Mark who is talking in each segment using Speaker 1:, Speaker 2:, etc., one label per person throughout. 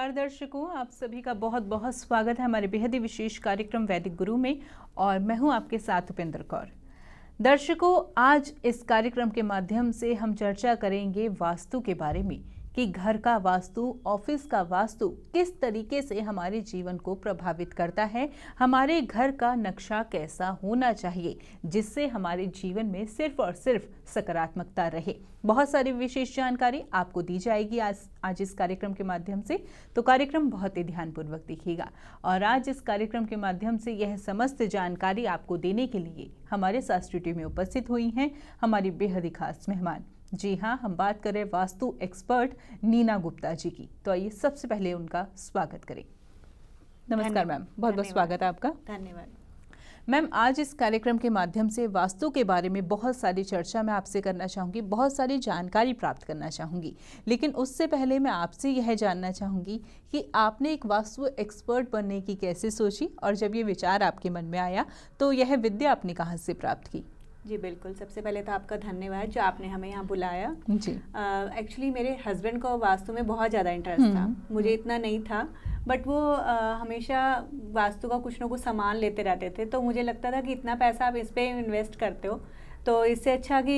Speaker 1: नमस्कार दर्शकों, आप सभी का बहुत बहुत स्वागत है हमारे बेहद ही विशेष कार्यक्रम वैदिक गुरु में। और मैं हूं आपके साथ उपेंद्र कौर। दर्शकों, आज इस कार्यक्रम के माध्यम से हम चर्चा करेंगे वास्तु के बारे में कि घर का वास्तु, ऑफिस का वास्तु किस तरीके से हमारे जीवन को प्रभावित करता है, हमारे घर का नक्शा कैसा होना चाहिए जिससे हमारे जीवन में सिर्फ और सिर्फ सकारात्मकता रहे। बहुत सारी विशेष जानकारी आपको दी जाएगी आज इस कार्यक्रम के माध्यम से, तो कार्यक्रम बहुत ही ध्यानपूर्वक देखिएगा। और आज इस कार्यक्रम के माध्यम से यह समस्त जानकारी आपको देने के लिए हमारे साथ स्टूडियो में उपस्थित हुई हैं हमारी बेहद ही खास मेहमान। जी हाँ, हम बात करें वास्तु एक्सपर्ट नीना गुप्ता जी की। तो आइए सबसे पहले उनका स्वागत करें। नमस्कार मैम, बहुत बहुत स्वागत है आपका।
Speaker 2: धन्यवाद
Speaker 1: मैम, आज इस कार्यक्रम के माध्यम से वास्तु के बारे में बहुत सारी चर्चा मैं आपसे करना चाहूँगी, बहुत सारी जानकारी प्राप्त करना चाहूँगी। लेकिन उससे पहले मैं आपसे यह जानना चाहूँगी कि आपने एक वास्तु एक्सपर्ट बनने की कैसे सोची, और जब ये विचार आपके मन में आया तो यह विद्या आपने कहाँ से प्राप्त की?
Speaker 2: जी बिल्कुल, सबसे पहले तो आपका धन्यवाद जो आपने हमें यहाँ बुलाया।
Speaker 1: जी
Speaker 2: एक्चुअली मेरे हस्बैंड को वास्तु में बहुत ज़्यादा इंटरेस्ट था, मुझे इतना नहीं था, बट वो हमेशा वास्तु का कुछ ना कुछ सामान लेते रहते थे। तो मुझे लगता था कि इतना पैसा आप इस पर इन्वेस्ट करते हो तो इससे अच्छा कि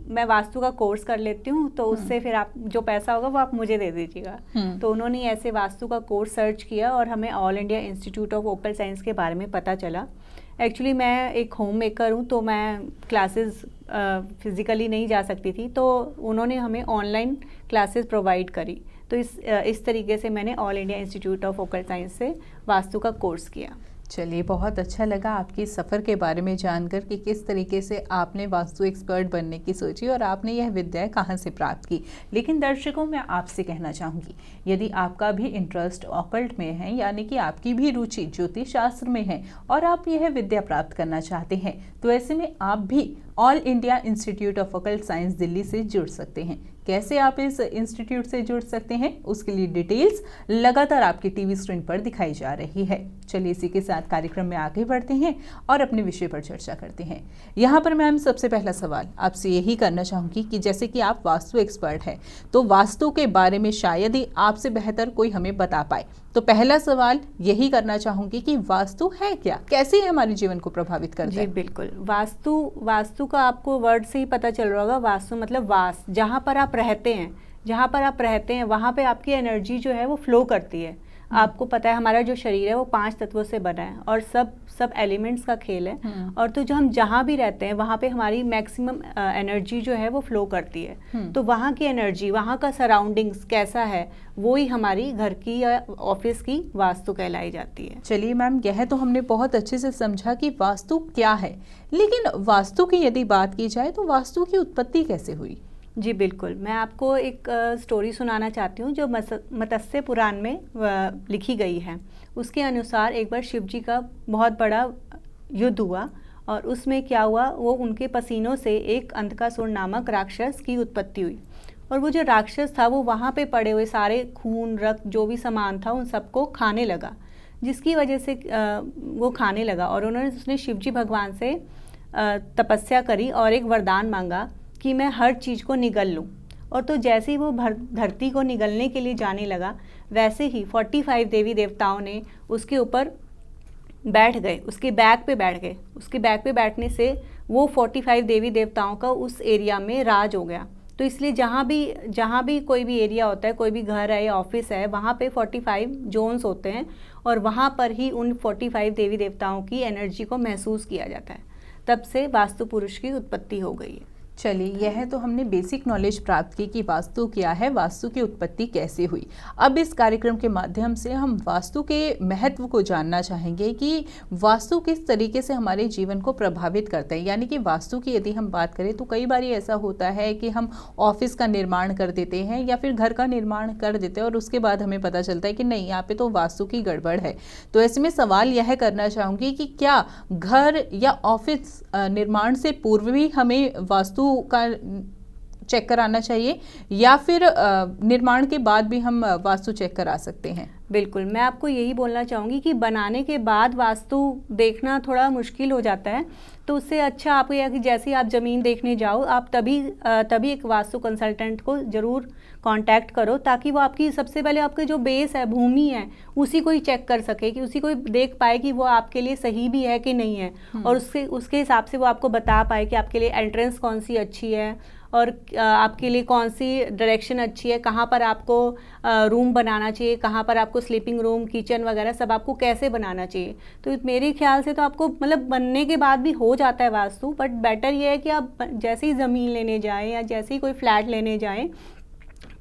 Speaker 2: मैं वास्तु का कोर्स कर लेती हूँ, तो उससे फिर आप जो पैसा होगा वो आप मुझे दे दीजिएगा। तो उन्होंने ऐसे वास्तु का कोर्स सर्च किया और हमें all India institute of opal science के बारे में पता चला। एक्चुअली मैं एक होम मेकर हूँ, तो मैं क्लासेस फिज़िकली नहीं जा सकती थी, तो उन्होंने हमें ऑनलाइन क्लासेस प्रोवाइड करी। तो इस तरीके से मैंने all India institute of occult science से वास्तु का कोर्स किया।
Speaker 1: चलिए, बहुत अच्छा लगा आपकी सफ़र के बारे में जानकर कि किस तरीके से आपने वास्तु एक्सपर्ट बनने की सोची और आपने यह विद्या कहाँ से प्राप्त की। लेकिन दर्शकों, मैं आपसे कहना चाहूँगी, यदि आपका भी इंटरेस्ट ऑकल्ट में है, यानी कि आपकी भी रुचि ज्योतिष शास्त्र में है और आप यह विद्या प्राप्त करना चाहते हैं, तो ऐसे में आप भी all India institute of occult science Delhi से जुड़ सकते हैं। कैसे आप इस इंस्टीट्यूट से जुड़ सकते हैं, उसके लिए डिटेल्स लगातार आपकी टीवी स्क्रीन पर दिखाई जा रही है। चलिए, इसी के साथ कार्यक्रम में आगे बढ़ते हैं और अपने विषय पर चर्चा करते हैं। यहाँ पर मैम, सबसे पहला सवाल आपसे यही करना चाहूँगी कि जैसे कि आप वास्तु एक्सपर्ट हैं, तो वास्तु के बारे में शायद ही आपसे बेहतर कोई हमें बता पाए। तो पहला सवाल यही करना चाहूँगी कि वास्तु है क्या, कैसे हमारे जीवन को प्रभावित करता है?
Speaker 2: जी बिल्कुल, वास्तु का आपको वर्ड से ही पता चल रहा होगा। वास्तु मतलब वास, जहाँ पर आप रहते हैं वहाँ पे आपकी एनर्जी जो है वो फ्लो करती है। आपको पता है हमारा जो शरीर है वो 5 तत्वों से बना है और सब एलिमेंट्स का खेल है। और तो जो हम जहाँ भी रहते हैं वहाँ पे हमारी मैक्सिमम एनर्जी जो है वो फ्लो करती है। तो वहाँ की एनर्जी, वहाँ का सराउंडिंग्स कैसा है, वो ही हमारी घर की या ऑफिस की वास्तु कहलाई जाती है।
Speaker 1: चलिए मैम, यह तो हमने बहुत अच्छे से समझा कि वास्तु क्या है, लेकिन वास्तु की यदि बात की जाए तो वास्तु की उत्पत्ति कैसे हुई?
Speaker 2: जी बिल्कुल, मैं आपको एक स्टोरी सुनाना चाहती हूँ जो मत्स्य पुराण में लिखी गई है। उसके अनुसार एक बार शिव जी का बहुत बड़ा युद्ध हुआ और उसमें क्या हुआ, वो उनके पसीनों से एक अंधकासुर नामक राक्षस की उत्पत्ति हुई। और वो जो राक्षस था वो वहाँ पे पड़े हुए सारे खून, रक्त, जो भी सामान था उन सबको खाने लगा, जिसकी वजह से वो खाने लगा। और उसने शिव जी भगवान से तपस्या करी और एक वरदान मांगा कि मैं हर चीज़ को निगल लूँ। और तो जैसे ही वो धरती को निगलने के लिए जाने लगा, वैसे ही 45 देवी देवताओं ने उसके ऊपर बैठ गए, उसके बैक पे बैठ गए। उसके बैक पे बैठने से वो 45 देवी देवताओं का उस एरिया में राज हो गया। तो इसलिए जहाँ भी कोई भी एरिया होता है, कोई भी घर है या ऑफिस है, वहाँ पे 45 जोन्स होते हैं और वहाँ पर ही उन 45 देवी देवताओं की एनर्जी को महसूस किया जाता है। तब से वास्तु पुरुष की उत्पत्ति हो गई है।
Speaker 1: चलिए, यह तो हमने बेसिक नॉलेज प्राप्त की कि वास्तु क्या है, वास्तु की उत्पत्ति कैसे हुई। अब इस कार्यक्रम के माध्यम से हम वास्तु के महत्व को जानना चाहेंगे कि वास्तु किस तरीके से हमारे जीवन को प्रभावित करता है। यानी कि वास्तु की यदि हम बात करें तो कई बार ऐसा होता है कि हम ऑफिस का निर्माण कर देते हैं या फिर घर का निर्माण कर देते हैं और उसके बाद हमें पता चलता है कि नहीं, यहाँ पे तो वास्तु की गड़बड़ है। तो ऐसे में सवाल यह करना चाहूँगी कि क्या घर या ऑफिस निर्माण से पूर्व भी हमें वास्तु का चेक कराना चाहिए या फिर निर्माण के बाद भी हम वास्तु चेक करा सकते हैं?
Speaker 2: बिल्कुल, मैं आपको यही बोलना चाहूँगी कि बनाने के बाद वास्तु देखना थोड़ा मुश्किल हो जाता है। तो उससे अच्छा आपको यह कि जैसे ही आप ज़मीन देखने जाओ, आप तभी एक वास्तु कंसल्टेंट को ज़रूर कांटेक्ट करो, ताकि वो आपकी सबसे पहले आपके जो बेस है, भूमि है, उसी को ही चेक कर सके, कि उसी को ही देख पाए कि वो आपके लिए सही भी है कि नहीं है, और उसके हिसाब से वो आपको बता पाए कि आपके लिए एंट्रेंस कौन सी अच्छी है और आपके लिए कौन सी डायरेक्शन अच्छी है, कहाँ पर आपको रूम बनाना चाहिए, कहाँ पर आपको स्लीपिंग रूम, किचन वगैरह सब आपको कैसे बनाना चाहिए। तो मेरे ख्याल से तो आपको मतलब बनने के बाद भी हो जाता है वास्तु, बट बेटर ये है कि आप जैसे ही ज़मीन लेने जाएं या जैसे ही कोई फ्लैट लेने जाएं,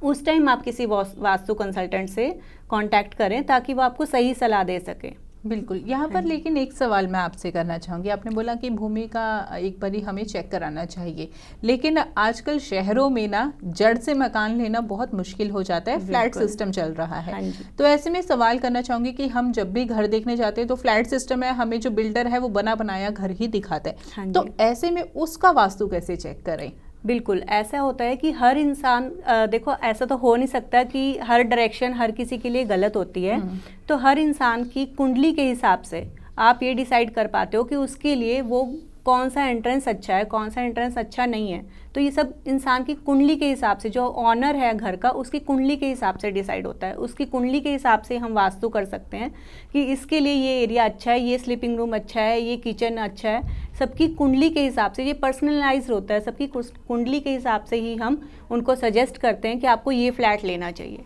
Speaker 2: उस टाइम आप किसी वास्तु कंसल्टेंट से कांटेक्ट करें, ताकि वो आपको सही सलाह दे सके।
Speaker 1: बिल्कुल। यहाँ पर लेकिन एक सवाल मैं आपसे करना चाहूँगी, आपने बोला कि भूमि का एक बारी हमें चेक कराना चाहिए, लेकिन आजकल शहरों में ना जड़ से मकान लेना बहुत मुश्किल हो जाता है, फ्लैट सिस्टम चल रहा है। तो ऐसे में सवाल करना चाहूँगी कि हम जब भी घर देखने जाते हैं तो फ्लैट सिस्टम है, हमें जो बिल्डर है वो बना बनाया घर ही दिखाता है, तो ऐसे में उसका वास्तु कैसे चेक करें?
Speaker 2: बिल्कुल, ऐसा होता है कि हर इंसान, देखो ऐसा तो हो नहीं सकता कि हर डायरेक्शन हर किसी के लिए गलत होती है, तो हर इंसान की कुंडली के हिसाब से आप ये डिसाइड कर पाते हो कि उसके लिए वो कौन सा एंट्रेंस अच्छा है, कौन सा एंट्रेंस अच्छा नहीं है। तो ये सब इंसान की कुंडली के हिसाब से, जो ऑनर है घर का, उसकी कुंडली के हिसाब से डिसाइड होता है। उसकी कुंडली के हिसाब से हम वास्तु कर सकते हैं कि इसके लिए ये एरिया अच्छा है, ये स्लीपिंग रूम अच्छा है, ये किचन अच्छा है। सबकी कुंडली के हिसाब से ये पर्सनलाइज होता है, सबकी कुंडली के हिसाब से ही हम उनको सजेस्ट करते हैं कि आपको ये फ्लैट लेना चाहिए।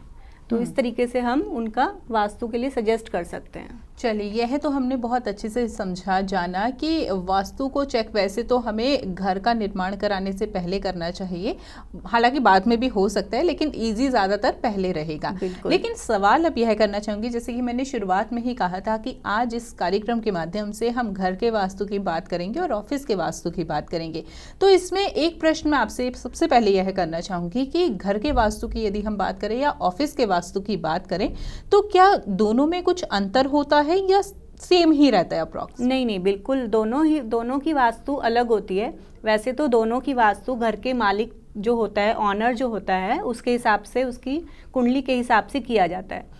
Speaker 2: तो इस तरीके से हम उनका वास्तु के लिए सजेस्ट कर सकते हैं।
Speaker 1: चलिए, यह तो हमने बहुत अच्छे से समझा, जाना कि वास्तु को चेक वैसे तो हमें घर का निर्माण कराने से पहले करना चाहिए, हालांकि बाद में भी हो सकता है, लेकिन इजी ज़्यादातर पहले रहेगा। लेकिन सवाल अब यह करना चाहूँगी, जैसे कि मैंने शुरुआत में ही कहा था कि आज इस कार्यक्रम के माध्यम से हम घर के वास्तु की बात करेंगे और ऑफिस के वास्तु की बात करेंगे। तो इसमें एक प्रश्न मैं आपसे सबसे पहले यह करना चाहूँगी कि घर के वास्तु की यदि हम बात करें या ऑफिस के वास्तु की बात करें, तो क्या दोनों में कुछ अंतर होता है या सेम ही रहता है अप्रॉक्स?
Speaker 2: नहीं, बिल्कुल दोनों की वास्तु अलग होती है। वैसे तो दोनों की वास्तु घर के मालिक जो होता है, ऑनर जो होता है, उसके हिसाब से, उसकी कुंडली के हिसाब से किया जाता है।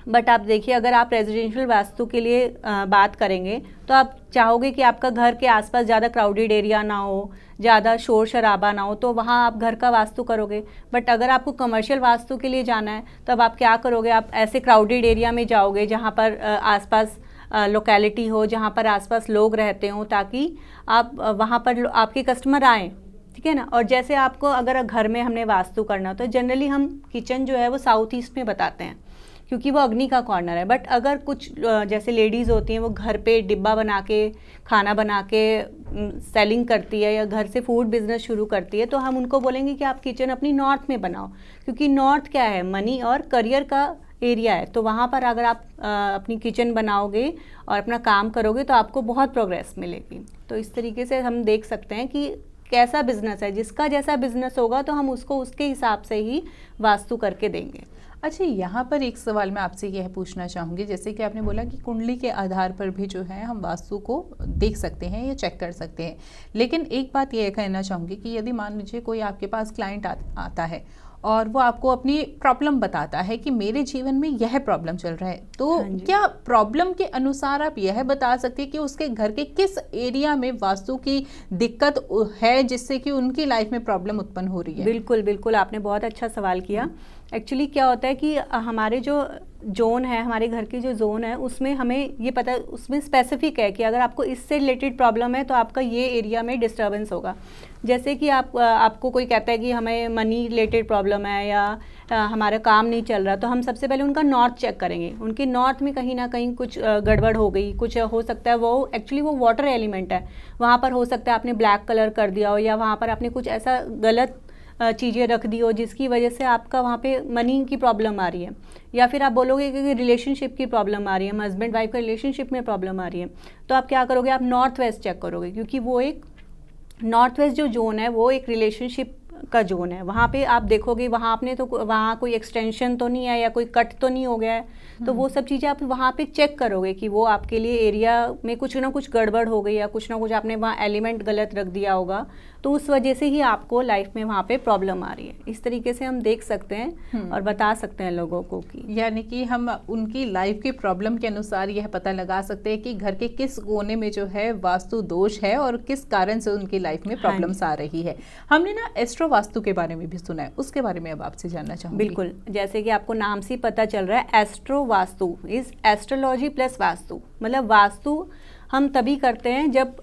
Speaker 2: बट आप देखिए, अगर आप रेजिडेंशियल वास्तु के लिए बात करेंगे तो आप चाहोगे कि आपका घर के आसपास ज़्यादा क्राउडेड एरिया ना हो, ज़्यादा शोर शराबा ना हो, तो वहाँ आप घर का वास्तु करोगे। बट अगर आपको कमर्शियल वास्तु के लिए जाना है, तब आप क्या करोगे, आप ऐसे क्राउडेड एरिया में जाओगे जहाँ पर आसपास लोकेलिटी हो, जहाँ पर आसपास लोग रहते हों, ताकि आप वहाँ पर आपके कस्टमर आएँ, ठीक है ना। और जैसे आपको अगर घर में हमने वास्तु करना, तो जनरली हम किचन जो है वो साउथ ईस्ट में बताते हैं, क्योंकि वो अग्नि का कॉर्नर है। बट अगर कुछ जैसे लेडीज़ होती हैं, वो घर पे डिब्बा बना के, खाना बना के सेलिंग करती है, या घर से फूड बिजनेस शुरू करती है, तो हम उनको बोलेंगे कि आप किचन अपनी नॉर्थ में बनाओ, क्योंकि नॉर्थ क्या है, मनी और करियर का एरिया है। तो वहाँ पर अगर आप अपनी किचन बनाओगे और अपना काम करोगे, तो आपको बहुत प्रोग्रेस मिलेगी। तो इस तरीके से हम देख सकते हैं कि कैसा बिजनेस है, जिसका जैसा बिजनेस होगा तो हम उसको उसके हिसाब से ही वास्तु करके देंगे।
Speaker 1: अच्छा, यहाँ पर एक सवाल मैं आपसे यह पूछना चाहूँगी, जैसे कि आपने बोला कि कुंडली के आधार पर भी जो है हम वास्तु को देख सकते हैं या चेक कर सकते हैं, लेकिन एक बात यह कहना चाहूँगी कि यदि मान लीजिए कोई आपके पास क्लाइंट आता है और वो आपको अपनी प्रॉब्लम बताता है कि मेरे जीवन में यह प्रॉब्लम चल रहा है, तो क्या प्रॉब्लम के अनुसार आप यह बता सकते हैं कि उसके घर के किस एरिया में वास्तु की दिक्कत है जिससे कि उनकी लाइफ में प्रॉब्लम उत्पन्न हो रही है?
Speaker 2: बिल्कुल, आपने बहुत अच्छा सवाल किया। एक्चुअली क्या होता है कि हमारे जो जोन है, हमारे घर की जो जोन है, उसमें हमें ये पता है, उसमें स्पेसिफिक है कि अगर आपको इससे रिलेटेड प्रॉब्लम है तो आपका ये एरिया में डिस्टर्बेंस होगा। जैसे कि आपको कोई कहता है कि हमें मनी रिलेटेड प्रॉब्लम है या हमारा काम नहीं चल रहा, तो हम सबसे पहले उनका नॉर्थ चेक करेंगे। उनके नॉर्थ में कहीं ना कहीं कुछ गड़बड़ हो गई, कुछ हो सकता है वो एक्चुअली वो वाटर एलिमेंट है, वहाँ पर हो सकता है आपने ब्लैक कलर कर दिया हो, या वहाँ पर आपने कुछ ऐसा गलत चीज़ें रख दी हो जिसकी वजह से आपका वहाँ पे मनी की प्रॉब्लम आ रही है, या फिर आप बोलोगे कि रिलेशनशिप की प्रॉब्लम आ रही है, हस्बैंड वाइफ का रिलेशनशिप में प्रॉब्लम आ रही है, तो आप क्या करोगे, आप नॉर्थ वेस्ट चेक करोगे, क्योंकि वो एक नॉर्थ वेस्ट जो जोन है वो एक रिलेशनशिप का जोन है, वहाँ पे आप देखोगे वहाँ आपने तो वहाँ कोई एक्सटेंशन तो नहीं है या कोई कट तो नहीं हो गया है, तो वो सब चीज़ें आप वहाँ पे चेक करोगे कि वो आपके लिए एरिया में कुछ ना कुछ गड़बड़ हो गई या कुछ ना कुछ आपने वहाँ एलिमेंट गलत रख दिया होगा, तो उस वजह से ही आपको लाइफ में वहाँ पे प्रॉब्लम आ रही है। इस तरीके से हम देख सकते हैं और बता सकते हैं लोगों को कि
Speaker 1: यानी कि हम उनकी लाइफ की प्रॉब्लम के अनुसार यह पता लगा सकते हैं कि घर के किस कोने में जो है वास्तु दोष है और किस कारण से उनकी लाइफ में प्रॉब्लम्स आ रही है। हमने ना एस्ट्रो वास्तु के बारे में भी सुना है, उसके बारे में अब आपसे जानना चाहूंगी।
Speaker 2: बिल्कुल, जैसे कि आपको नाम से पता चल रहा है, astro vastu is astrology plus vastu. मतलब वास्तु हम तभी करते हैं जब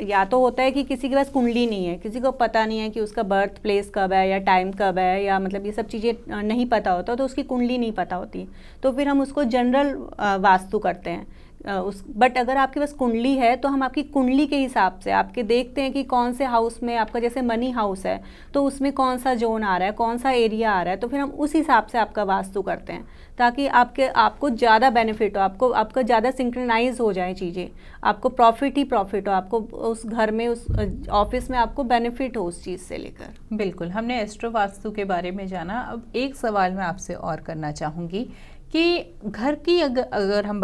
Speaker 2: या तो होता है कि किसी के पास कुंडली नहीं है, किसी को पता नहीं है कि उसका बर्थ प्लेस कब है या टाइम कब है, या मतलब ये सब चीज़ें नहीं पता होता, तो उसकी कुंडली नहीं पता होती, तो फिर हम उसको जनरल वास्तु करते हैं। बट अगर आपके पास कुंडली है तो हम आपकी कुंडली के हिसाब से आपके देखते हैं कि कौन से हाउस में आपका, जैसे मनी हाउस है तो उसमें कौन सा जोन आ रहा है, कौन सा एरिया आ रहा है, तो फिर हम उस हिसाब से आपका वास्तु करते हैं ताकि आपको ज़्यादा बेनिफिट हो, आपका ज़्यादा सिंक्रोनाइज हो जाए चीज़ें, आपको प्रॉफिट ही प्रॉफिट हो, आपको उस घर में उस ऑफिस में आपको बेनिफिट हो उस चीज़ से लेकर।
Speaker 1: बिल्कुल, हमने एस्ट्रो वास्तु के बारे में जाना। अब एक सवाल मैं आपसे और करना चाहूँगी कि घर की अगर हम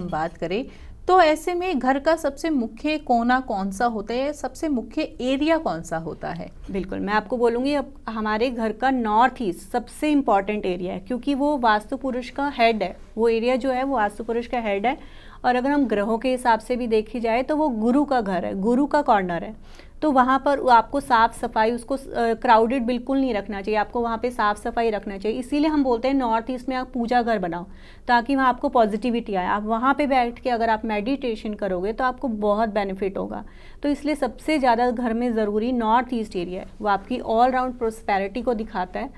Speaker 1: बात करें तो ऐसे में घर का सबसे मुख्य कोना कौन सा होता है, सबसे मुख्य एरिया कौन सा होता है?
Speaker 2: बिल्कुल, मैं आपको बोलूँगी अब हमारे घर का नॉर्थ ईस्ट सबसे इम्पॉर्टेंट एरिया है, क्योंकि वो वास्तु पुरुष का हेड है। वो एरिया जो है वो वास्तु पुरुष का हेड है, और अगर हम ग्रहों के हिसाब से भी देखी जाए तो वो गुरु का घर है, गुरु का कॉर्नर है। तो वहाँ पर आपको साफ़ सफाई, उसको क्राउडेड बिल्कुल नहीं रखना चाहिए, आपको वहाँ पे साफ़ सफाई रखना चाहिए। इसीलिए हम बोलते हैं नॉर्थ ईस्ट में आप पूजा घर बनाओ ताकि वहाँ आपको पॉजिटिविटी आए। आप वहाँ पे बैठ के अगर आप मेडिटेशन करोगे तो आपको बहुत बेनिफिट होगा। तो इसलिए सबसे ज़्यादा घर में ज़रूरी नॉर्थ ईस्ट एरिया है, वो आपकी ऑल राउंड प्रोस्पेरिटी को दिखाता है।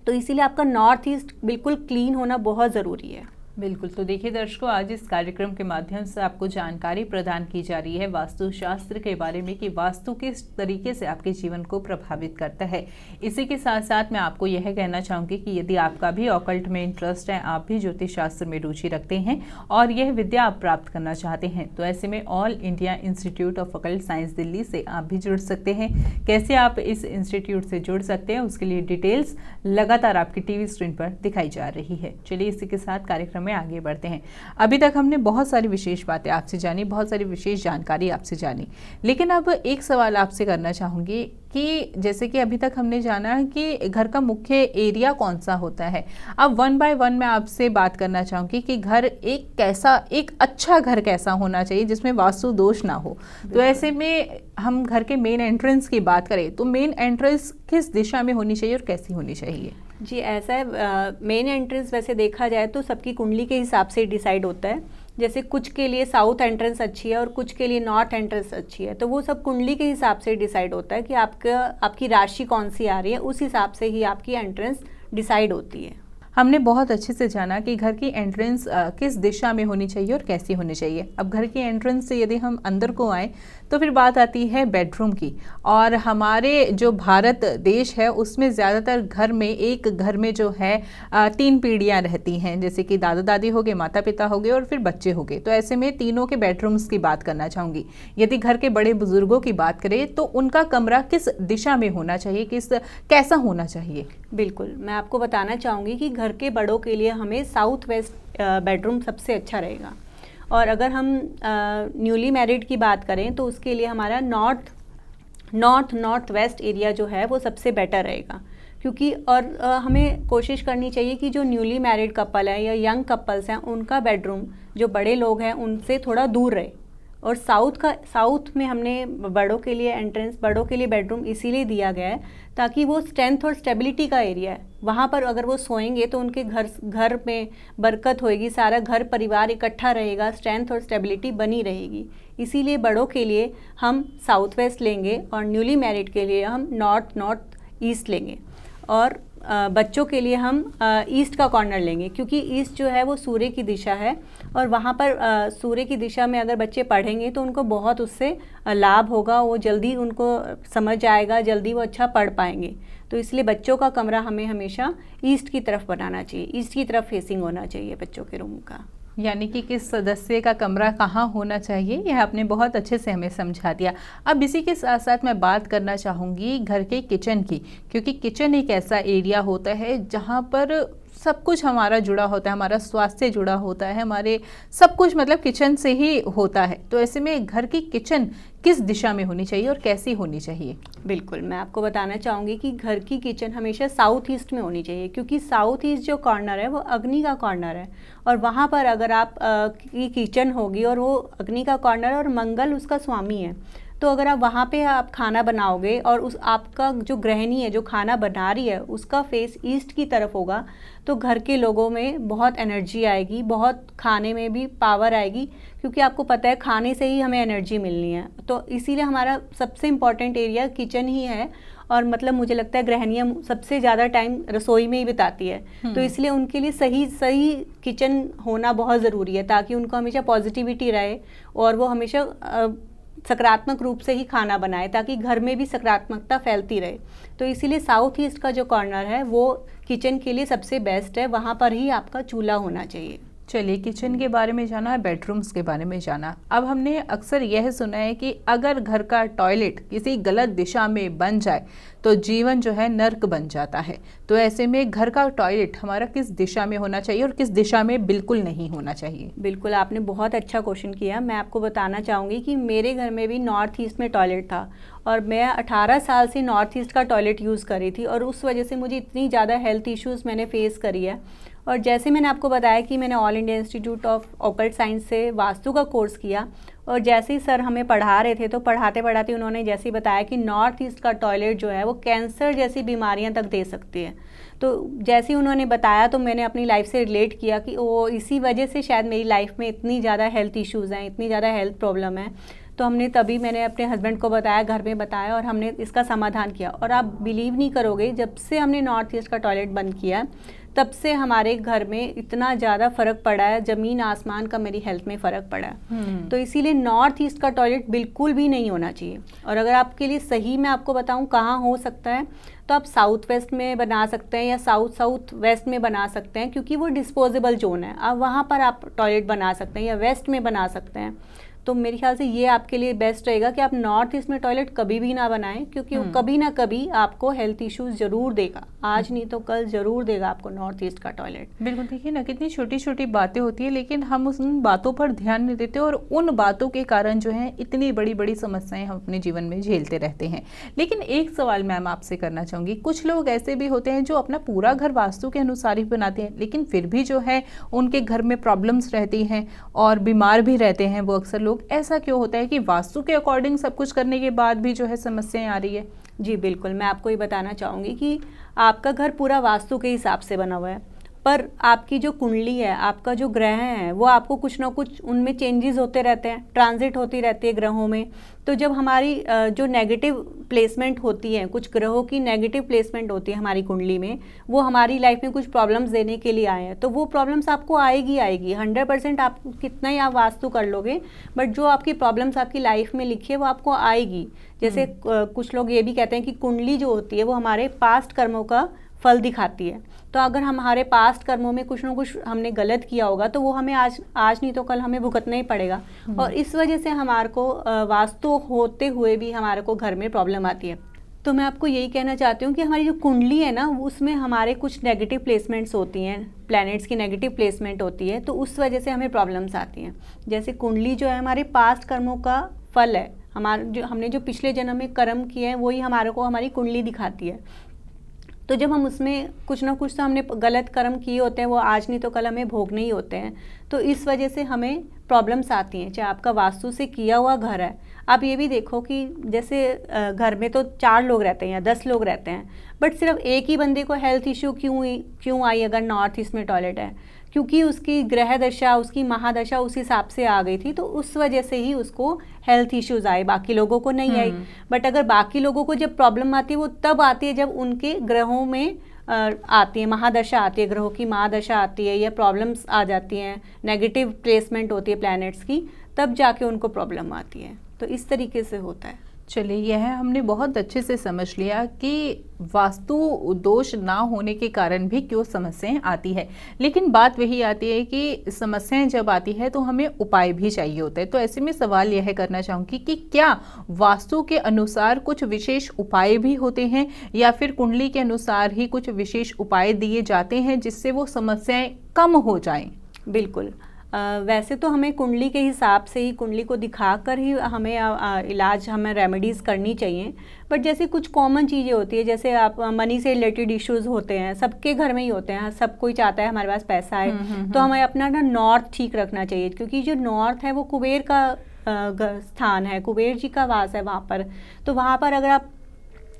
Speaker 2: तो इसीलिए आपका नॉर्थ ईस्ट बिल्कुल क्लीन होना बहुत ज़रूरी है।
Speaker 1: बिल्कुल, तो देखिए दर्शकों, आज इस कार्यक्रम के माध्यम से आपको जानकारी प्रदान की जा रही है वास्तुशास्त्र के बारे में कि वास्तु किस तरीके से आपके जीवन को प्रभावित करता है। इसी के साथ साथ मैं आपको यह कहना चाहूँगी कि यदि आपका भी ऑकल्ट में इंटरेस्ट है, आप भी ज्योतिष शास्त्र में रुचि रखते हैं और यह विद्या आप प्राप्त करना चाहते हैं, तो ऐसे में all India institute of occult science Delhi से आप भी जुड़ सकते हैं। कैसे आप इस इंस्टीट्यूट से जुड़ सकते हैं, उसके लिए डिटेल्स लगातार आपकी टीवी स्क्रीन पर दिखाई जा रही है। चलिए इसी के साथ कार्यक्रम में आगे बढ़ते हैं। अभी तक हमने बहुत सारी विशेष बातें आपसे जानी, बहुत सारी विशेष जानकारी आपसे जानी, लेकिन अब एक सवाल आपसे करना चाहूँगी कि जैसे कि अभी तक हमने जाना है कि घर का मुख्य एरिया कौन सा होता है, अब वन बाय वन मैं आपसे बात करना चाहूँगी कि घर एक अच्छा घर कैसा होना चाहिए जिसमें वास्तु दोष ना हो। तो ऐसे में हम घर के मेन एंट्रेंस की बात करें तो मेन एंट्रेंस किस दिशा में होनी चाहिए और कैसी होनी चाहिए?
Speaker 2: जी, ऐसा है, मेन एंट्रेंस वैसे देखा जाए तो सबकी कुंडली के हिसाब से डिसाइड होता है। जैसे कुछ के लिए साउथ एंट्रेंस अच्छी है और कुछ के लिए नॉर्थ एंट्रेंस अच्छी है, तो वो सब कुंडली के हिसाब से डिसाइड होता है कि आपकी राशि कौन सी आ रही है, उस हिसाब से ही आपकी एंट्रेंस डिसाइड होती है।
Speaker 1: हमने बहुत अच्छे से जाना कि घर की एंट्रेंस किस दिशा में होनी चाहिए और कैसी होनी चाहिए। अब घर की एंट्रेंस से यदि हम अंदर को आए तो फिर बात आती है बेडरूम की, और हमारे जो भारत देश है उसमें ज़्यादातर एक घर में जो है 3 पीढ़ियाँ रहती हैं, जैसे कि दादा दादी हो गए, माता पिता हो गए और फिर बच्चे हो गए। तो ऐसे में तीनों के बेडरूम्स की बात करना चाहूँगी। यदि घर के बड़े बुजुर्गों की बात करें तो उनका कमरा किस दिशा में होना चाहिए, कैसा होना चाहिए?
Speaker 2: बिल्कुल, मैं आपको बताना चाहूँगी कि घर के बड़ों के लिए हमें साउथ वेस्ट बेडरूम सबसे अच्छा रहेगा, और अगर हम न्यूली मैरिड की बात करें तो उसके लिए हमारा नॉर्थ वेस्ट एरिया जो है वो सबसे बेटर रहेगा। क्योंकि और हमें कोशिश करनी चाहिए कि जो न्यूली मैरिड कपल है या यंग कपल्स हैं उनका बेडरूम, जो बड़े लोग हैं उनसे थोड़ा दूर रहे। और साउथ में हमने बड़ों के लिए बेडरूम इसीलिए दिया गया है ताकि वो स्ट्रेंथ और स्टेबिलिटी का एरिया है। वहाँ पर अगर वो सोएंगे तो उनके घर में बरकत होएगी, सारा घर परिवार इकट्ठा रहेगा, स्ट्रेंथ और स्टेबिलिटी बनी रहेगी। इसीलिए बड़ों के लिए हम साउथ वेस्ट लेंगे और न्यूली मैरिड के लिए हम नॉर्थ ईस्ट लेंगे, और बच्चों के लिए हम ईस्ट का कॉर्नर लेंगे, क्योंकि ईस्ट जो है वो सूर्य की दिशा है, और वहाँ पर सूर्य की दिशा में अगर बच्चे पढ़ेंगे तो उनको बहुत उससे लाभ होगा, वो जल्दी उनको समझ आएगा, जल्दी वो अच्छा पढ़ पाएंगे। तो इसलिए बच्चों का कमरा हमें हमेशा ईस्ट की तरफ बनाना चाहिए, ईस्ट की तरफ फेसिंग होना चाहिए बच्चों के रूम का।
Speaker 1: यानी कि किस सदस्य का कमरा कहाँ होना चाहिए, यह आपने बहुत अच्छे से हमें समझा दिया। अब इसी के साथ साथ मैं बात करना चाहूँगी घर के किचन की, क्योंकि किचन एक ऐसा एरिया होता है जहाँ पर सब कुछ हमारा जुड़ा होता है, हमारा स्वास्थ्य जुड़ा होता है, हमारे सब कुछ मतलब किचन से ही होता है। तो ऐसे में घर की किचन किस दिशा में होनी चाहिए और कैसी होनी चाहिए?
Speaker 2: बिल्कुल, मैं आपको बताना चाहूँगी कि घर की किचन हमेशा साउथ ईस्ट में होनी चाहिए, क्योंकि साउथ ईस्ट जो कॉर्नर है वो अग्नि का कॉर्नर है। और वहाँ पर अगर आप की किचन होगी और वो अग्नि का कॉर्नर और मंगल उसका स्वामी है, तो अगर आप वहाँ पे आप खाना बनाओगे और उस आपका जो गृहिणी है जो खाना बना रही है उसका फेस ईस्ट की तरफ होगा, तो घर के लोगों में बहुत एनर्जी आएगी, बहुत खाने में भी पावर आएगी, क्योंकि आपको पता है खाने से ही हमें एनर्जी मिलनी है। तो इसीलिए हमारा सबसे इम्पॉर्टेंट एरिया किचन ही है। और मतलब मुझे लगता है गृहिणियाँ सबसे ज़्यादा टाइम रसोई में ही बिताती है, तो इसलिए उनके लिए सही किचन होना बहुत ज़रूरी है, ताकि उनको हमेशा पॉजिटिविटी रहे और वो हमेशा सकारात्मक रूप से ही खाना बनाए, ताकि घर में भी सकारात्मकता फैलती रहे। तो इसीलिए साउथ ईस्ट का जो कॉर्नर है वो किचन के लिए सबसे बेस्ट है, वहाँ पर ही आपका चूल्हा होना चाहिए।
Speaker 1: चलिए, किचन के बारे में जाना है, बेडरूम्स के बारे में जाना। अब हमने अक्सर यह सुना है कि अगर घर का टॉयलेट किसी गलत दिशा में बन जाए तो जीवन जो है नर्क बन जाता है। तो ऐसे में घर का टॉयलेट हमारा किस दिशा में होना चाहिए और किस दिशा में बिल्कुल नहीं होना चाहिए?
Speaker 2: बिल्कुल, आपने बहुत अच्छा क्वेश्चन किया। मैं आपको बताना चाहूँगी कि मेरे घर में भी नॉर्थ ईस्ट में टॉयलेट था और मैं 18 साल से नॉर्थ ईस्ट का टॉयलेट यूज़ करी थी, और उस वजह से मुझे इतनी ज़्यादा हेल्थ इश्यूज़ मैंने फेस करी है। और जैसे मैंने आपको बताया कि मैंने all India institute of occult science से वास्तु का कोर्स किया, और जैसे ही सर हमें पढ़ा रहे थे तो पढ़ाते पढ़ाते उन्होंने जैसे ही बताया कि नॉर्थ ईस्ट का टॉयलेट जो है वो कैंसर जैसी बीमारियां तक दे सकती है। तो जैसे ही उन्होंने बताया तो मैंने अपनी लाइफ से रिलेट किया कि वो इसी वजह से शायद मेरी लाइफ में इतनी ज़्यादा हेल्थ इश्यूज़ हैं, इतनी ज़्यादा हेल्थ प्रॉब्लम है। तो मैंने अपने हस्बैंड को बताया, घर में बताया, और हमने इसका समाधान किया। और आप बिलीव नहीं करोगे, जब से हमने नॉर्थ ईस्ट का टॉयलेट बंद किया तब से हमारे घर में इतना ज़्यादा फ़र्क पड़ा है, ज़मीन आसमान का मेरी हेल्थ में फ़र्क पड़ा है। तो इसीलिए नॉर्थ ईस्ट का टॉयलेट बिल्कुल भी नहीं होना चाहिए। और अगर आपके लिए सही मैं आपको बताऊं कहाँ हो सकता है, तो आप साउथ वेस्ट में बना सकते हैं या साउथ वेस्ट में बना सकते हैं, क्योंकि वो डिस्पोजेबल जोन है। अब वहाँ पर आप टॉयलेट बना सकते हैं, या वेस्ट में बना सकते हैं। तो मेरे ख्याल से ये आपके लिए बेस्ट रहेगा कि आप नॉर्थ ईस्ट में टॉयलेट कभी भी ना बनाएं, क्योंकि वो कभी ना कभी आपको हेल्थ इश्यूज जरूर देगा, आज नहीं तो कल जरूर देगा आपको नॉर्थ ईस्ट का टॉयलेट।
Speaker 1: बिल्कुल, देखिए ना कितनी छोटी छोटी बातें होती है, लेकिन हम उन बातों पर ध्यान नहीं देते और उन बातों के कारण जो है इतनी बड़ी बड़ी समस्याएं हम अपने जीवन में झेलते रहते हैं। लेकिन एक सवाल मैम आपसे करना चाहूँगी, कुछ लोग ऐसे भी होते हैं जो अपना पूरा घर वास्तु के अनुसार ही बनाते हैं, लेकिन फिर भी जो है उनके घर में प्रॉब्लम्स रहती हैं और बीमार भी रहते हैं वो अक्सर लोग। ऐसा क्यों होता है कि वास्तु के अकॉर्डिंग सब कुछ करने के बाद भी जो है समस्याएं आ रही है?
Speaker 2: जी बिल्कुल, मैं आपको ये बताना चाहूँगी कि आपका घर पूरा वास्तु के हिसाब से बना हुआ है, पर आपकी जो कुंडली है, आपका जो ग्रह है, वो आपको कुछ ना कुछ उनमें चेंजेस होते रहते हैं, ट्रांजिट होती रहती है ग्रहों में। तो जब हमारी जो नेगेटिव प्लेसमेंट होती है, कुछ ग्रहों की नेगेटिव प्लेसमेंट होती है हमारी कुंडली में, वो हमारी लाइफ में कुछ प्रॉब्लम्स देने के लिए आए हैं, तो वो प्रॉब्लम्स आपको आएगी 100%। आप कितना ही आप वास्तु कर लोगे, बट जो आपकी प्रॉब्लम्स आपकी लाइफ में लिखी है वो आपको आएगी। जैसे कुछ लोग ये भी कहते हैं कि कुंडली जो होती है वो हमारे पास्ट कर्मों का फल दिखाती है। तो अगर हमारे पास्ट कर्मों में कुछ ना कुछ हमने गलत किया होगा तो वो हमें आज नहीं तो कल हमें भुगतना ही पड़ेगा। और इस वजह से हमारे को वास्तु होते हुए भी हमारे को घर में प्रॉब्लम आती है। तो मैं आपको यही कहना चाहती हूँ कि हमारी जो कुंडली है ना, उसमें हमारे कुछ नेगेटिव प्लेसमेंट्स होती हैं, प्लैनेट्स की नेगेटिव प्लेसमेंट होती है, तो उस वजह से हमें प्रॉब्लम्स आती हैं। जैसे कुंडली जो है हमारे पास्ट कर्मों का फल है, हमने जो पिछले जन्म में कर्म किए हैं वही हमारे को हमारी कुंडली दिखाती है। तो जब हम उसमें कुछ ना कुछ तो हमने गलत कर्म किए होते हैं, वो आज नहीं तो कल हमें भोगने ही होते हैं। तो इस वजह से हमें प्रॉब्लम्स आती हैं, चाहे आपका वास्तु से किया हुआ घर है। आप ये भी देखो कि जैसे घर में तो 4 लोग रहते हैं या 10 लोग रहते हैं, बट सिर्फ एक ही बंदे को हेल्थ इश्यू क्यों आई अगर नॉर्थ ईस्ट में टॉयलेट है? क्योंकि उसकी ग्रह दशा, उसकी महादशा उस हिसाब से आ गई थी, तो उस वजह से ही उसको हेल्थ इश्यूज आए, बाकी लोगों को नहीं आई। बट अगर बाकी लोगों को जब प्रॉब्लम आती है वो तब आती है जब उनके ग्रहों में आती है, महादशा आती है, ग्रहों की महादशा आती है, या प्रॉब्लम्स आ जाती हैं, नेगेटिव प्लेसमेंट होती है प्लैनेट्स की, तब जाके उनको प्रॉब्लम आती है। तो इस तरीके से होता है।
Speaker 1: चलिए, यह हमने बहुत अच्छे से समझ लिया कि वास्तु दोष ना होने के कारण भी क्यों समस्याएं आती है। लेकिन बात वही आती है कि समस्याएं जब आती है तो हमें उपाय भी चाहिए होते हैं। तो ऐसे में सवाल यह करना चाहूँगी कि क्या वास्तु के अनुसार कुछ विशेष उपाय भी होते हैं या फिर कुंडली के अनुसार ही कुछ विशेष उपाय दिए जाते हैं जिससे वो समस्याएं कम हो जाएं?
Speaker 2: बिल्कुल। वैसे तो हमें कुंडली के हिसाब से ही, कुंडली को दिखाकर ही हमें इलाज, हमें रेमेडीज़ करनी चाहिए। बट जैसे कुछ कॉमन चीज़ें होती है, जैसे आप मनी से रिलेटेड इश्यूज़ होते हैं, सबके घर में ही होते हैं, सब कोई चाहता है हमारे पास पैसा है। तो हमें अपना ना नॉर्थ ठीक रखना चाहिए, क्योंकि जो नॉर्थ है वो कुबेर का स्थान है, कुबेर जी का वास है वहाँ पर। तो वहाँ पर अगर आप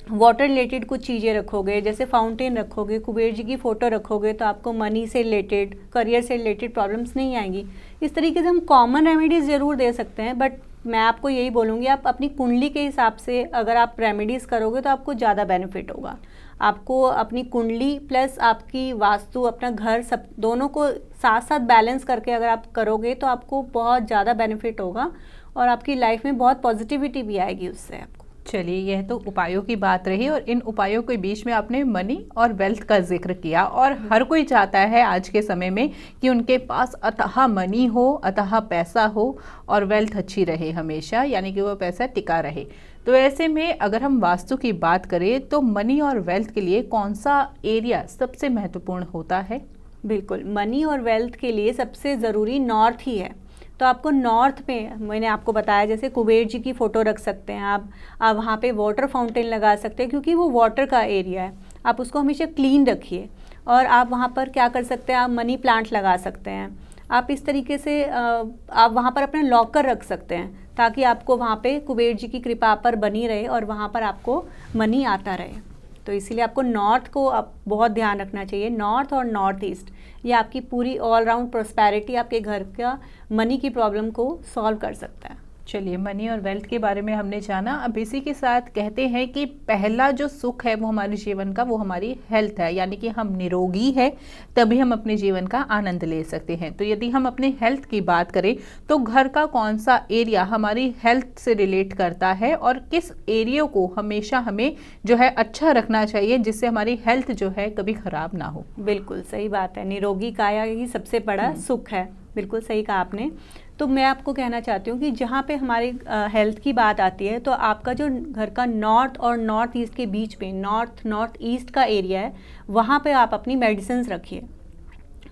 Speaker 2: वाटर रिलेटेड कुछ चीज़ें रखोगे, जैसे फाउंटेन रखोगे, कुबेर जी की फ़ोटो रखोगे, तो आपको मनी से रिलेटेड, करियर से रिलेटेड प्रॉब्लम्स नहीं आएंगी। इस तरीके से हम कॉमन रेमेडीज़ ज़रूर दे सकते हैं, बट मैं आपको यही बोलूँगी, आप अपनी कुंडली के हिसाब से अगर आप रेमेडीज़ करोगे तो आपको ज़्यादा बेनिफिट होगा। आपको अपनी कुंडली प्लस आपकी वास्तु, अपना घर, सब दोनों को साथ साथ बैलेंस करके अगर आप करोगे तो आपको बहुत ज़्यादा बेनिफिट होगा और आपकी लाइफ में बहुत पॉजिटिविटी भी आएगी उससे आपको।
Speaker 1: चलिए, यह तो उपायों की बात रही और इन उपायों के बीच में आपने मनी और वेल्थ का जिक्र किया। और हर कोई चाहता है आज के समय में कि उनके पास अथाह मनी हो, अथाह पैसा हो और वेल्थ अच्छी रहे हमेशा, यानी कि वो पैसा टिका रहे। तो ऐसे में अगर हम वास्तु की बात करें तो मनी और वेल्थ के लिए कौन सा एरिया सबसे महत्वपूर्ण होता है?
Speaker 2: बिल्कुल, मनी और वेल्थ के लिए सबसे ज़रूरी नॉर्थ ही है। तो आपको नॉर्थ में, मैंने आपको बताया, जैसे कुबेर जी की फ़ोटो रख सकते हैं आप वहाँ पे वाटर फाउंटेन लगा सकते हैं, क्योंकि वो वाटर का एरिया है। आप उसको हमेशा क्लीन रखिए। और आप वहाँ पर क्या कर सकते हैं, आप मनी प्लांट लगा सकते हैं। आप इस तरीके से आप वहाँ पर अपना लॉकर रख सकते हैं, ताकि आपको वहाँ पे कुबेर जी की कृपा पर बनी रहे और वहाँ पर आपको मनी आता रहे। तो इसीलिए आपको नॉर्थ को आप बहुत ध्यान रखना चाहिए। नॉर्थ और नॉर्थ ईस्ट, ये आपकी पूरी ऑल राउंड प्रोस्पेरिटी, आपके घर का मनी की प्रॉब्लम को सॉल्व कर सकता है।
Speaker 1: चलिए, मनी और वेल्थ के बारे में हमने जाना। अब इसी के साथ कहते हैं कि पहला जो सुख है वो हमारे जीवन का, वो हमारी हेल्थ है, यानी कि हम निरोगी है तभी हम अपने जीवन का आनंद ले सकते हैं। तो यदि हम अपने हेल्थ की बात करें तो घर का कौन सा एरिया हमारी हेल्थ से रिलेट करता है और किस एरिया को हमेशा हमें जो है अच्छा रखना चाहिए, जिससे हमारी हेल्थ जो है कभी खराब ना हो?
Speaker 2: बिल्कुल सही बात है, निरोगी काया ही सबसे बड़ा सुख है। बिल्कुल सही कहा आपने। तो मैं आपको कहना चाहती हूँ कि जहाँ पे हमारे हेल्थ की बात आती है, तो आपका जो घर का नॉर्थ और नॉर्थ ईस्ट के बीच में, नॉर्थ ईस्ट का एरिया है, वहाँ पे आप अपनी मेडिसिन्स रखिए।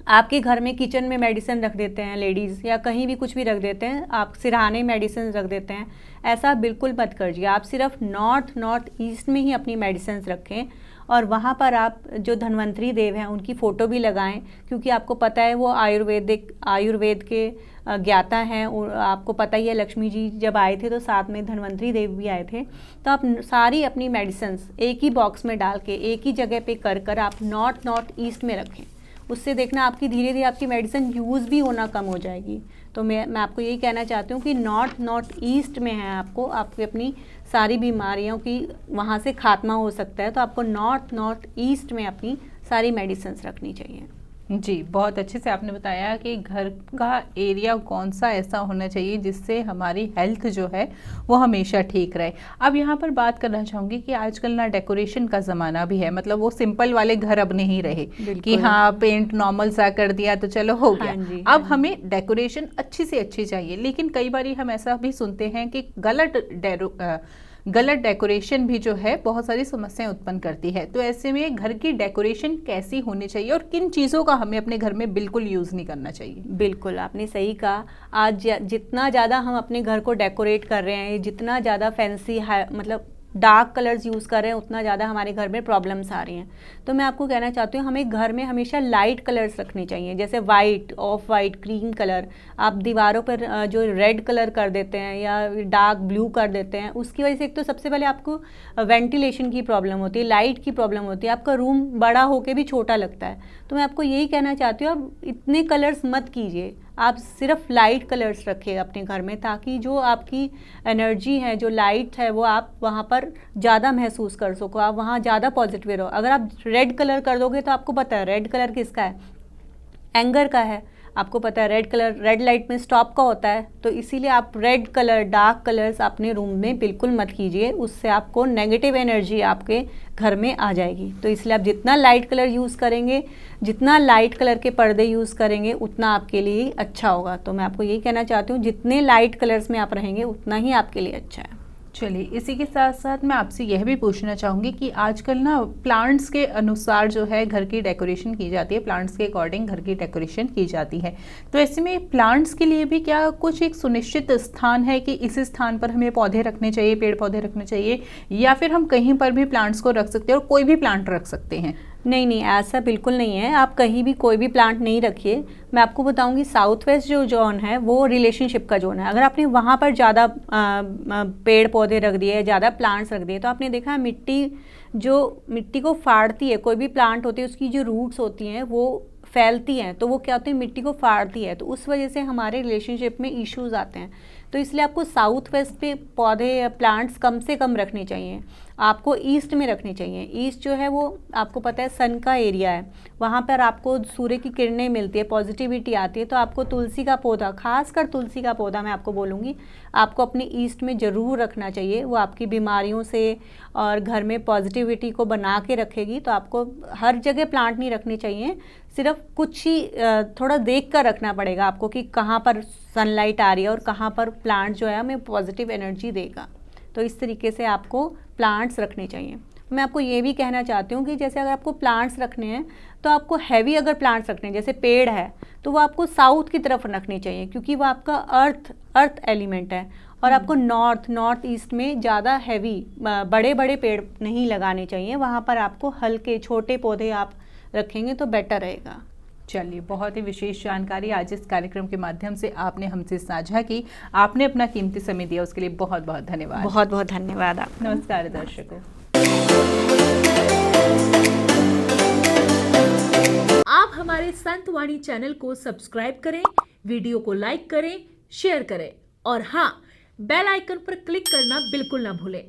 Speaker 2: आपके घर में किचन में मेडिसिन रख देते हैं लेडीज़, या कहीं भी कुछ भी रख देते हैं, आप सिरहाने मेडिसिन रख देते हैं, ऐसा बिल्कुल मत करिए। आप सिर्फ नॉर्थ ईस्ट में ही अपनी मेडिसिन रखें और वहाँ पर आप जो धन्वंतरी देव हैं उनकी फ़ोटो भी लगाएं, क्योंकि आपको पता है वो आयुर्वेद के ज्ञाता हैं। और आपको पता ही है, लक्ष्मी जी जब आए थे तो साथ में धन्वंतरी देव भी आए थे। तो आप सारी अपनी मेडिसिन्स एक ही बॉक्स में डाल के एक ही जगह पे कर आप नॉर्थ ईस्ट में रखें। उससे देखना आपकी धीरे धीरे आपकी मेडिसिन यूज़ भी होना कम हो जाएगी। तो मैं आपको यही कहना चाहती हूँ कि नॉर्थ ईस्ट में है, आपकी अपनी सारी बीमारियों की वहाँ से खात्मा हो सकता है। तो आपको नॉर्थ ईस्ट में अपनी सारी मेडिसिन्स रखनी चाहिए।
Speaker 1: जी, बहुत अच्छे से आपने बताया कि घर का एरिया कौन सा ऐसा होना चाहिए जिससे हमारी हेल्थ जो है वो हमेशा ठीक रहे। अब यहाँ पर बात करना चाहूँगी कि आजकल ना डेकोरेशन का ज़माना भी है, मतलब वो सिंपल वाले घर अब नहीं रहे कि हाँ पेंट नॉर्मल सा कर दिया तो चलो हो गया। अब हमें डेकोरेशन अच्छी से अच्छी चाहिए, लेकिन कई बार हम ऐसा भी सुनते हैं कि गलत डेकोरेशन भी जो है बहुत सारी समस्याएं उत्पन्न करती है। तो ऐसे में घर की डेकोरेशन कैसी होनी चाहिए और किन चीज़ों का हमें अपने घर में बिल्कुल यूज़ नहीं करना चाहिए?
Speaker 2: बिल्कुल, आपने सही कहा। आज जितना ज़्यादा हम अपने घर को डेकोरेट कर रहे हैं, जितना ज़्यादा फैंसी है, मतलब डार्क कलर्स यूज़ कर रहे हैं, उतना ज़्यादा हमारे घर में प्रॉब्लम्स आ रही हैं। तो मैं आपको कहना चाहती हूँ, हमें घर में हमेशा लाइट कलर्स रखने चाहिए, जैसे white, of white, cream colour. आप दीवारों पर जो रेड कलर कर देते हैं या डार्क ब्लू कर देते हैं, उसकी वजह से एक तो सबसे पहले आपको वेंटिलेशन की प्रॉब्लम होती है, लाइट की प्रॉब्लम होती है, आपका रूम बड़ा होकर भी छोटा लगता है। तो मैं आपको यही कहना चाहती हूँ, आप इतने कलर्स मत कीजिए, आप सिर्फ लाइट कलर्स रखिए अपने घर में, ताकि जो आपकी एनर्जी है, जो लाइट है, वो आप वहाँ पर ज़्यादा महसूस कर सको, आप वहाँ ज़्यादा पॉजिटिव रहो। अगर आप रेड कलर कर दोगे तो आपको पता है रेड कलर किसका है, एंगर का है। आपको पता है रेड कलर रेड लाइट में स्टॉप का होता है, तो इसीलिए आप रेड कलर, डार्क कलर्स अपने रूम में बिल्कुल मत कीजिए, उससे आपको नेगेटिव एनर्जी आपके घर में आ जाएगी। तो इसलिए आप जितना लाइट कलर यूज़ करेंगे, जितना लाइट कलर के पर्दे यूज़ करेंगे, उतना आपके लिए अच्छा होगा। तो मैं आपको यही कहना चाहती हूँ, जितने लाइट कलर्स में आप रहेंगे उतना ही आपके लिए अच्छा है।
Speaker 1: चलिए, इसी के साथ साथ मैं आपसे यह भी पूछना चाहूँगी कि आजकल ना प्लांट्स के अनुसार जो है घर की डेकोरेशन की जाती है, प्लांट्स के अकॉर्डिंग घर की डेकोरेशन की जाती है। तो ऐसे में प्लांट्स के लिए भी क्या कुछ एक सुनिश्चित स्थान है कि इस स्थान पर हमें पौधे रखने चाहिए, पेड़ पौधे रखने चाहिए, या फिर हम कहीं पर भी प्लांट्स को रख सकते हैं और कोई भी प्लांट रख सकते हैं?
Speaker 2: नहीं, ऐसा बिल्कुल नहीं है। आप कहीं भी कोई भी प्लांट नहीं रखिए। मैं आपको बताऊंगी, साउथ वेस्ट जो जोन है वो रिलेशनशिप का जोन है। अगर आपने वहाँ पर ज़्यादा पेड़ पौधे रख दिए, ज़्यादा प्लांट्स रख दिए, तो आपने देखा है मिट्टी को फाड़ती है। कोई भी प्लांट होती है, उसकी जो रूट्स होती हैं वो फैलती हैं, तो वो क्या होती है, मिट्टी को फाड़ती है। तो उस वजह से हमारे रिलेशनशिप में इश्यूज आते हैं। तो इसलिए आपको साउथ वेस्ट पे पौधे या प्लांट्स कम से कम रखने चाहिए। आपको ईस्ट में रखने चाहिए। ईस्ट जो है वो आपको पता है सन का एरिया है, वहाँ पर आपको सूर्य की किरणें मिलती है, पॉजिटिविटी आती है। तो आपको तुलसी का पौधा, खासकर तुलसी का पौधा मैं आपको बोलूँगी, आपको अपने ईस्ट में ज़रूर रखना चाहिए। वो आपकी बीमारियों से और घर में पॉजिटिविटी को बना के रखेगी। तो आपको हर जगह प्लांट नहीं रखने चाहिए, सिर्फ कुछ ही थोड़ा देख कर रखना पड़ेगा आपको कि कहाँ पर सनलाइट आ रही है और कहाँ पर प्लांट जो है हमें पॉजिटिव एनर्जी देगा। तो इस तरीके से आपको प्लांट्स रखने चाहिए। मैं आपको ये भी कहना चाहती हूँ कि जैसे अगर आपको प्लांट्स रखने हैं तो आपको हैवी अगर प्लांट्स रखने हैं, जैसे पेड़ है, तो वो आपको साउथ की तरफ रखने चाहिए, क्योंकि वो आपका अर्थ एलिमेंट है। और आपको नॉर्थ ईस्ट में ज़्यादा हैवी बड़े बड़े पेड़ नहीं लगाने चाहिए। वहाँ पर आपको हल्के छोटे पौधे आप रखेंगे तो बेटर रहेगा।
Speaker 1: चलिए, बहुत ही विशेष जानकारी आज इस कार्यक्रम के माध्यम से आपने हमसे साझा की। आपने अपना कीमती समय दिया, उसके लिए बहुत बहुत धन्यवाद।
Speaker 2: बहुत बहुत धन्यवाद आप।
Speaker 1: नमस्कार दर्शकों।
Speaker 3: आप हमारे संत वाणी चैनल को सब्सक्राइब करें, वीडियो को लाइक करें, शेयर करें और हाँ, बेल आइकन पर क्लिक करना बिल्कुल ना भूलें।